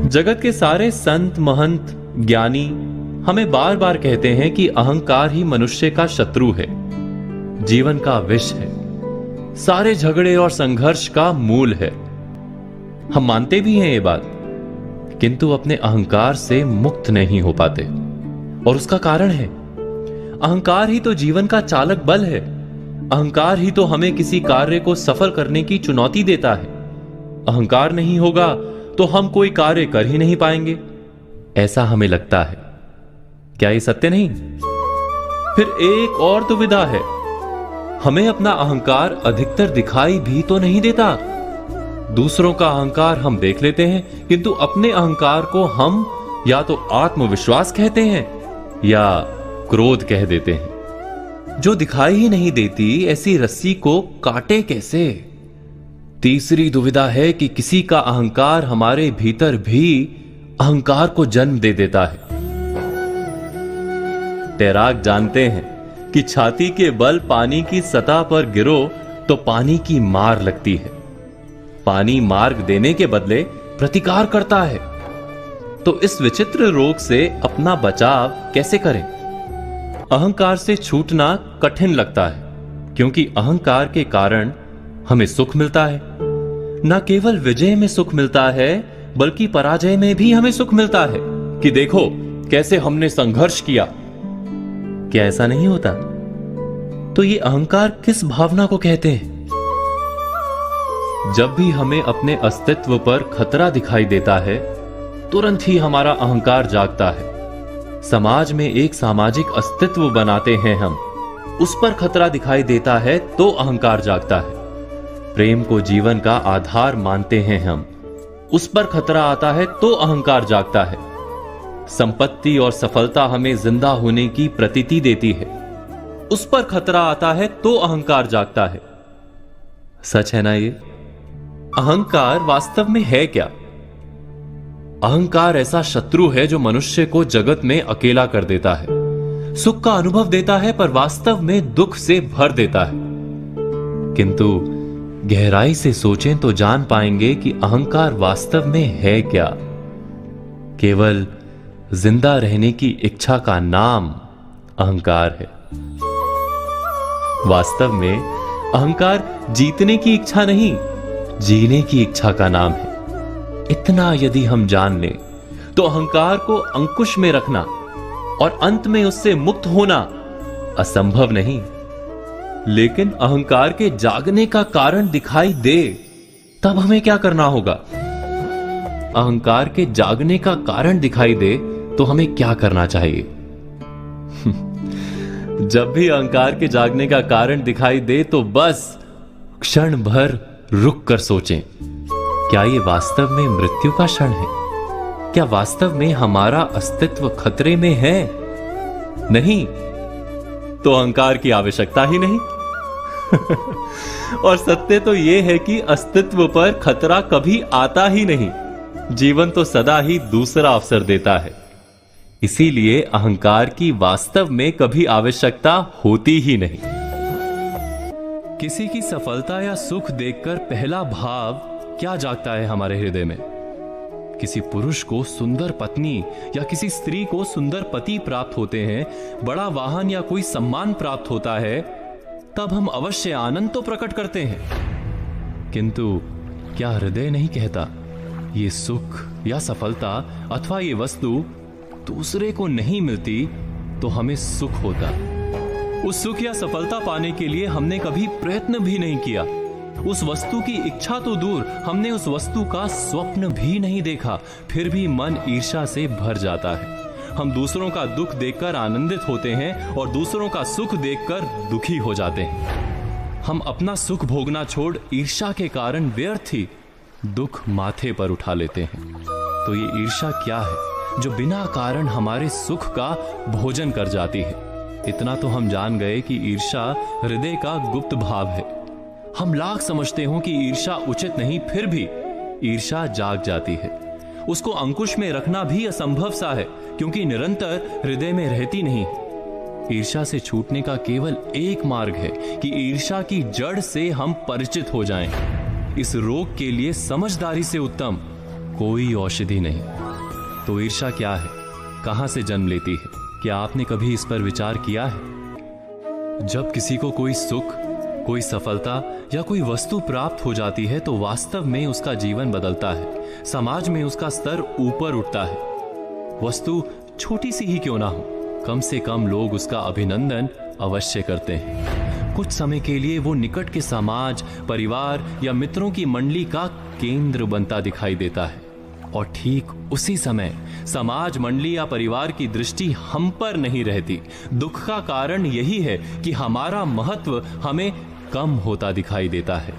जगत के सारे संत महंत ज्ञानी हमें बार बार कहते हैं कि अहंकार ही मनुष्य का शत्रु है, जीवन का विष है, सारे झगड़े और संघर्ष का मूल है। हम मानते भी हैं ये बात, किंतु अपने अहंकार से मुक्त नहीं हो पाते। और उसका कारण है अहंकार ही तो जीवन का चालक बल है। अहंकार ही तो हमें किसी कार्य को सफल करने की चुनौती देता है। अहंकार नहीं होगा तो हम कोई कार्य कर ही नहीं पाएंगे, ऐसा हमें लगता है। क्या ये सत्य नहीं? फिर एक और दुविधा है, हमें अपना अहंकार अधिकतर दिखाई भी तो नहीं देता। दूसरों का अहंकार हम देख लेते हैं, किंतु अपने अहंकार को हम या तो आत्मविश्वास कहते हैं या क्रोध कह देते हैं। जो दिखाई ही नहीं देती, ऐसी रस्सी को काटे कैसे? तीसरी दुविधा है कि किसी का अहंकार हमारे भीतर भी अहंकार को जन्म दे देता है। तैराक जानते हैं कि छाती के बल पानी की सतह पर गिरो तो पानी की मार लगती है। पानी मार्ग देने के बदले प्रतिकार करता है। तो इस विचित्र रोग से अपना बचाव कैसे करें? अहंकार से छूटना कठिन लगता है, क्योंकि अहंकार के कारण हमें सुख मिलता है। न केवल विजय में सुख मिलता है, बल्कि पराजय में भी हमें सुख मिलता है कि देखो कैसे हमने संघर्ष किया। क्या ऐसा नहीं होता? तो ये अहंकार किस भावना को कहते हैं? जब भी हमें अपने अस्तित्व पर खतरा दिखाई देता है, तुरंत ही हमारा अहंकार जागता है। समाज में एक सामाजिक अस्तित्व बनाते हैं हम, उस पर खतरा दिखाई देता है तो अहंकार जागता है। प्रेम को जीवन का आधार मानते हैं हम, उस पर खतरा आता है तो अहंकार जागता है। संपत्ति और सफलता हमें जिंदा होने की प्रतीति देती है, उस पर खतरा आता है तो अहंकार जागता है। सच है ना ये? अहंकार वास्तव में है क्या? अहंकार ऐसा शत्रु है जो मनुष्य को जगत में अकेला कर देता है। सुख का अनुभव देता है पर वास्तव में दुख से भर देता है। किंतु गहराई से सोचें तो जान पाएंगे कि अहंकार वास्तव में है क्या? केवल जिंदा रहने की इच्छा का नाम अहंकार है। वास्तव में अहंकार जीतने की इच्छा नहीं, जीने की इच्छा का नाम है। इतना यदि हम जान लें तो अहंकार को अंकुश में रखना और अंत में उससे मुक्त होना असंभव नहीं। लेकिन अहंकार के जागने का कारण दिखाई दे, तब हमें क्या करना होगा? अहंकार के जागने का कारण दिखाई दे तो हमें क्या करना चाहिए? जब भी अहंकार के जागने का कारण दिखाई दे तो बस क्षण भर रुक कर सोचें, क्या ये वास्तव में मृत्यु का क्षण है? क्या वास्तव में हमारा अस्तित्व खतरे में है? नहीं तो अहंकार की आवश्यकता ही नहीं। और सत्य तो यह है कि अस्तित्व पर खतरा कभी आता ही नहीं। जीवन तो सदा ही दूसरा अवसर देता है। इसीलिए अहंकार की वास्तव में कभी आवश्यकता होती ही नहीं। किसी की सफलता या सुख देखकर पहला भाव क्या जागता है हमारे हृदय में? किसी पुरुष को सुंदर पत्नी या किसी स्त्री को सुंदर पति प्राप्त होते हैं, बड़ा वाहन या कोई सम्मान प्राप्त होता है, तब हम अवश्य आनंद तो प्रकट करते हैं। किंतु क्या हृदय नहीं कहता, ये सुख या सफलता अथवा ये वस्तु दूसरे को नहीं मिलती तो हमें सुख होता। उस सुख या सफलता पाने के लिए हमने कभी प्रयत्न भी नहीं किया। उस वस्तु की इच्छा तो दूर, हमने उस वस्तु का स्वप्न भी नहीं देखा, फिर भी मन ईर्ष्या से भर जाता है। हम दूसरों का दुख देखकर आनंदित होते हैं और दूसरों का सुख देखकर दुखी हो जाते हैं। हम अपना सुख भोगना छोड़ ईर्ष्या के कारण व्यर्थ ही दुख माथे पर उठा लेते हैं। तो ये ईर्ष्या क्या है जो बिना कारण हमारे सुख का भोजन कर जाती है? इतना तो हम जान गए कि ईर्ष्या हृदय का गुप्त भाव है। हम लाख समझते हो कि ईर्ष्या उचित नहीं, फिर भी ईर्ष्या जाग जाती है। उसको अंकुश में रखना भी असंभव सा है, क्योंकि निरंतर हृदय में रहती नहीं। ईर्ष्या से छूटने का केवल एक मार्ग है कि ईर्ष्या की जड़ से हम परिचित हो जाएं। इस रोग के लिए समझदारी से उत्तम कोई औषधि नहीं। तो ईर्ष्या क्या है, कहां से जन्म लेती है? क्या आपने कभी इस पर विचार किया है? जब किसी को कोई सुख, कोई सफलता या कोई वस्तु प्राप्त हो जाती है तो वास्तव में उसका जीवन बदलता है, समाज में उसका स्तर ऊपर उठता है। वस्तु छोटी सी ही क्यों ना हो, कम से कम लोग उसका अभिनंदन अवश्य करते हैं। कुछ समय के लिए वो निकट के समाज, परिवार या मित्रों की मंडली का केंद्र बनता दिखाई देता है, और ठीक उसी समय समाज, मंडली या परिवार की दृष्टि हम पर नहीं रहती। दुख का कारण यही है कि हमारा महत्व हमें कम होता दिखाई देता है।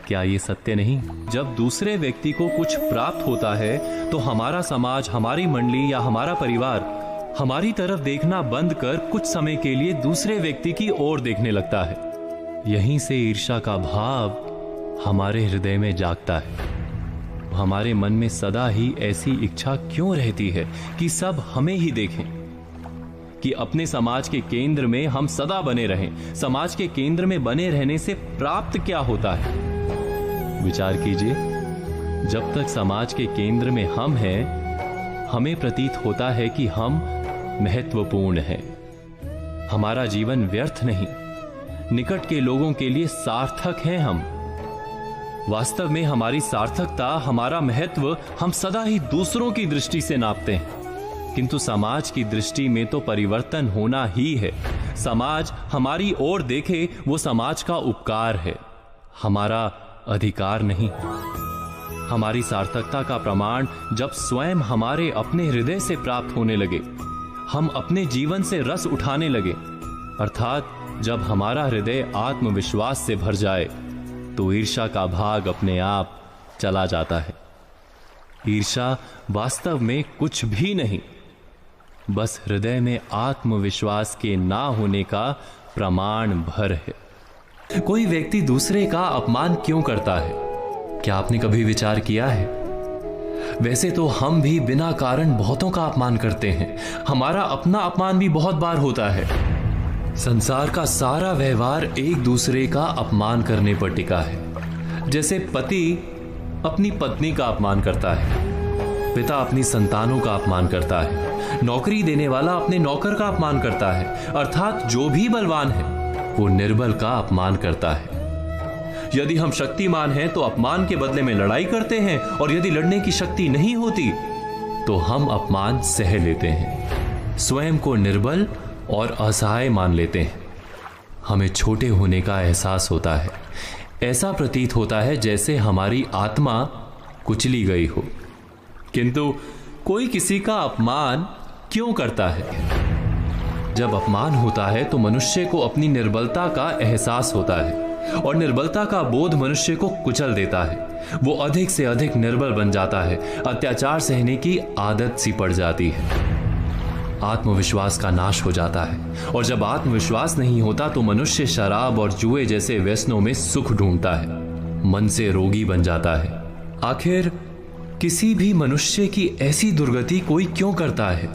क्या ये सत्य नहीं? जब दूसरे व्यक्ति को कुछ प्राप्त होता है तो हमारा समाज, हमारी मंडली या हमारा परिवार हमारी तरफ देखना बंद कर कुछ समय के लिए दूसरे व्यक्ति की ओर देखने लगता है। यहीं से ईर्ष्या का भाव हमारे हृदय में जागता है। हमारे मन में सदा ही ऐसी इच्छा क्यों रहती है कि सब हमें ही देखें, कि अपने समाज के केंद्र में हम सदा बने रहें। समाज के केंद्र में बने रहने से प्राप्त क्या होता है? विचार कीजिए, जब तक समाज के केंद्र में हम हैं, हमें प्रतीत होता है कि हम महत्वपूर्ण हैं। हमारा जीवन व्यर्थ नहीं, निकट के लोगों के लिए सार्थक हैं हम। वास्तव में हमारी सार्थकता, हमारा महत्व हम सदा ही दूसरों की दृष्टि से नापते हैं, किंतु समाज की दृष्टि में तो परिवर्तन होना ही है। समाज हमारी ओर देखे वो समाज का उपकार है, हमारा अधिकार नहीं। हमारी सार्थकता का प्रमाण जब स्वयं हमारे अपने हृदय से प्राप्त होने लगे, हम अपने जीवन से रस उठाने लगे, अर्थात जब हमारा हृदय आत्मविश्वास से भर जाए, तो ईर्ष्या का भाग अपने आप चला जाता है। ईर्ष्या वास्तव में कुछ भी नहीं, बस हृदय में आत्मविश्वास के ना होने का प्रमाण भर है। कोई व्यक्ति दूसरे का अपमान क्यों करता है? क्या आपने कभी विचार किया है? वैसे तो हम भी बिना कारण बहुतों का अपमान करते हैं। हमारा अपना अपमान भी बहुत बार होता है। संसार का सारा व्यवहार एक दूसरे का अपमान करने पर टिका है। जैसे पति अपनी पत्नी का अपमान करता है, पिता अपनी संतानों का अपमान करता है, नौकरी देने वाला अपने नौकर का अपमान करता है, अर्थात जो भी बलवान है वो निर्बल का अपमान करता है। यदि हम शक्तिमान हैं तो अपमान के बदले में लड़ाई करते हैं, और यदि लड़ने की शक्ति नहीं होती तो हम अपमान सह लेते हैं, स्वयं को निर्बल और असहाय मान लेते हैं। हमें छोटे होने का एहसास होता है। ऐसा प्रतीत होता है जैसे हमारी आत्मा कुचली गई हो। किंतु कोई किसी का अपमान क्यों करता है? जब अपमान होता है तो मनुष्य को अपनी निर्बलता का एहसास होता है, और निर्बलता का बोध मनुष्य को कुचल देता है। वो अधिक से अधिक निर्बल बन जाता है, अत्याचार सहने की आदत सी पड़ जाती है, आत्मविश्वास का नाश हो जाता है। और जब आत्मविश्वास नहीं होता तो मनुष्य शराब और जुए जैसे व्यसनों में सुख ढूंढता है, मन से रोगी बन जाता है। आखिर किसी भी मनुष्य की ऐसी दुर्गति कोई क्यों करता है?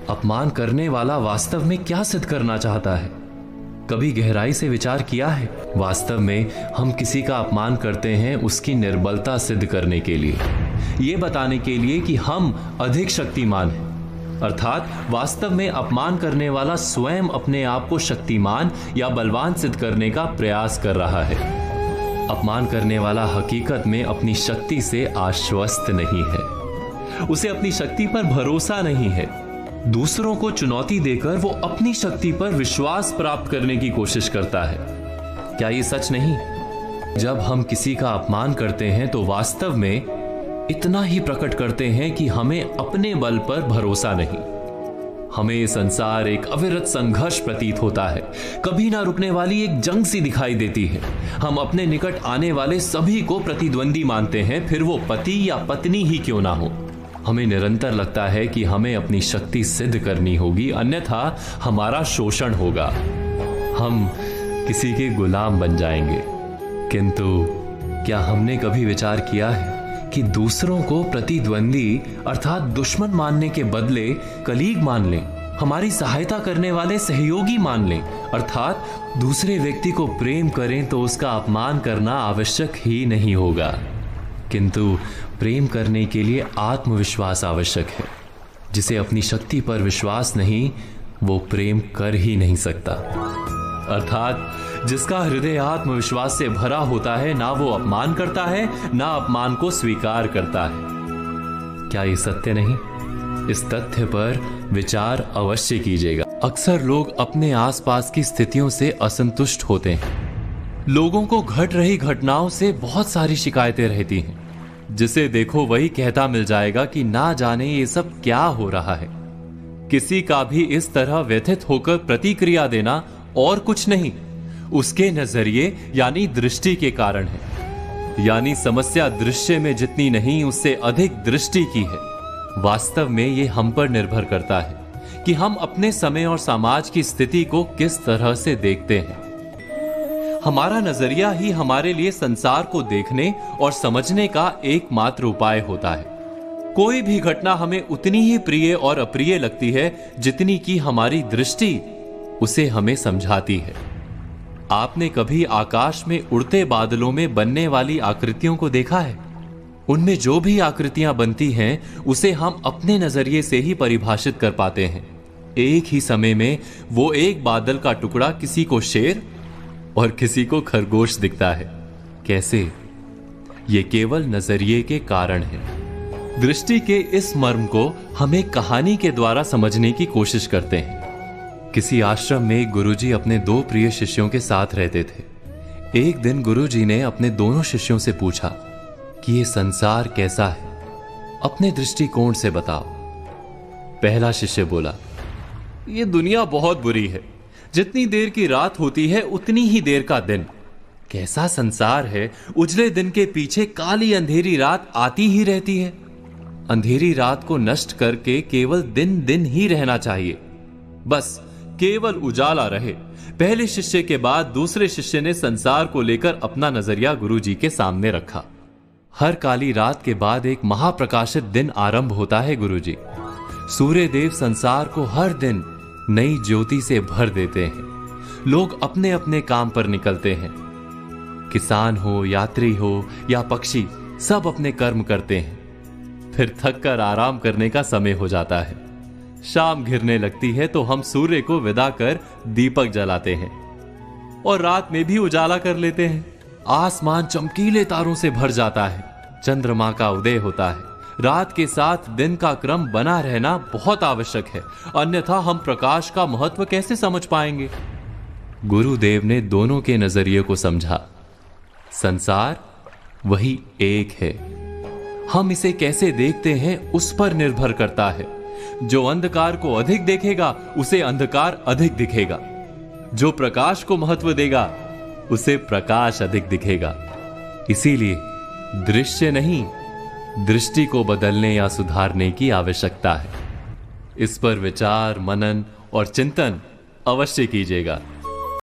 अपमान करने वाला वास्तव में क्या सिद्ध करना चाहता है? कभी गहराई से विचार किया है? वास्तव में हम किसी का अपमान करते हैं उसकी निर्बलता सिद्ध करने के लिए, ये बताने के लिए कि हम अधिक शक्तिमान हैं। अर्थात वास्तव में अपमान करने वाला स्वयं अपने आप को शक्तिमान या बलवान सिद्ध करने का प्रयास कर रहा है। अपमान करने वाला हकीकत में अपनी शक्ति से आश्वस्त नहीं है, उसे अपनी शक्ति पर भरोसा नहीं है। दूसरों को चुनौती देकर वो अपनी शक्ति पर विश्वास प्राप्त करने की कोशिश करता है। क्या ये सच नहीं? जब हम किसी का अपमान करते हैं तो वास्तव में इतना ही प्रकट करते हैं कि हमें अपने बल पर भरोसा नहीं। हमें ये संसार एक अविरत संघर्ष प्रतीत होता है, कभी ना रुकने वाली एक जंग सी दिखाई देती है। हम अपने निकट आने वाले सभी को प्रतिद्वंदी मानते हैं, फिर वो पति या पत्नी ही क्यों ना हो। हमें निरंतर लगता है कि हमें अपनी शक्ति सिद्ध करनी होगी, अन्यथा हमारा शोषण होगा, हम किसी के गुलाम बन जाएंगे। किंतु क्या हमने कभी विचार किया है कि दूसरों को प्रतिद्वंदी अर्थात दुश्मन मानने के बदले कलीग मान लें, हमारी सहायता करने वाले सहयोगी मान लें, अर्थात दूसरे व्यक्ति को प्रेम करें तो उसका अपमान करना आवश्यक ही नहीं होगा। किंतु प्रेम करने के लिए आत्मविश्वास आवश्यक है। जिसे अपनी शक्ति पर विश्वास नहीं, वो प्रेम कर ही नहीं सकता। अर्थात जिसका हृदय आत्मविश्वास से भरा होता है, ना वो अपमान करता है, ना अपमान को स्वीकार करता है। क्या ये सत्य नहीं? इस तथ्य पर विचार अवश्य कीजिएगा। अक्सर लोग अपने आसपास की स्थितियों से असंतुष्ट होते हैं। लोगों को घट रही घटनाओं से बहुत सारी शिकायतें रहती हैं। जिसे देखो वही कहता मिल जाएगा कि ना जाने ये सब क्या हो रहा है। किसी का भी इस तरह व्यथित होकर प्रतिक्रिया देना और कुछ नहीं, उसके नजरिए यानी दृष्टि के कारण है। यानी समस्या दृश्य में जितनी नहीं, उससे अधिक दृष्टि की है। वास्तव में ये हम पर निर्भर करता है कि हम अपने समय और समाज की स्थिति को किस तरह से देखते हैं। हमारा नजरिया ही हमारे लिए संसार को देखने और समझने का एकमात्र उपाय होता है। कोई भी घटना हमें उतनी ही प्रिय और अप्रिय लगती है जितनी कि हमारी दृष्टि उसे हमें समझाती है। आपने कभी आकाश में उड़ते बादलों में बनने वाली आकृतियों को देखा है? उनमें जो भी आकृतियां बनती हैं, उसे हम अपने नजरिए से ही परिभाषित कर पाते हैं। एक ही समय में वो एक बादल का टुकड़ा किसी को शेर और किसी को खरगोश दिखता है। कैसे? ये केवल नजरिए के कारण है। दृष्टि के इस मर्म को हम एक कहानी के द्वारा समझने की कोशिश करते हैं। किसी आश्रम में एक गुरुजी अपने दो प्रिय शिष्यों के साथ रहते थे। एक दिन गुरुजी ने अपने दोनों शिष्यों से पूछा कि ये संसार कैसा है, अपने दृष्टिकोण से बताओ। पहला शिष्य बोला, ये दुनिया बहुत बुरी है। जितनी देर की रात होती है उतनी ही देर का दिन। कैसा संसार है, उजले दिन के पीछे काली अंधेरी रात आती ही रहती है। अंधेरी रात को नष्ट करके केवल दिन दिन ही रहना चाहिए, बस केवल उजाला रहे। पहले शिष्य के बाद दूसरे शिष्य ने संसार को लेकर अपना नजरिया गुरुजी के सामने रखा। हर काली रात के बाद एक महाप्रकाशित दिन आरंभ होता है गुरुजी। सूर्य देव संसार को हर दिन नई ज्योति से भर देते हैं। लोग अपने अपने काम पर निकलते हैं। किसान हो, यात्री हो या पक्षी, सब अपने कर्म करते हैं। फिर थककर आराम करने का समय हो जाता है। शाम घिरने लगती है तो हम सूर्य को विदा कर दीपक जलाते हैं और रात में भी उजाला कर लेते हैं। आसमान चमकीले तारों से भर जाता है। चंद्रमा का उदय होता है। रात के साथ दिन का क्रम बना रहना बहुत आवश्यक है, अन्यथा हम प्रकाश का महत्व कैसे समझ पाएंगे। गुरुदेव ने दोनों के नजरिए को समझा। संसार वही एक है। हम इसे कैसे देखते हैं उस पर निर्भर करता है। जो अंधकार को अधिक देखेगा उसे अंधकार अधिक दिखेगा। जो प्रकाश को महत्व देगा उसे प्रकाश अधिक दिखेगा। इसीलिए दृश्य नहीं, दृष्टि को बदलने या सुधारने की आवश्यकता है। इस पर विचार, मनन और चिंतन अवश्य कीजिएगा।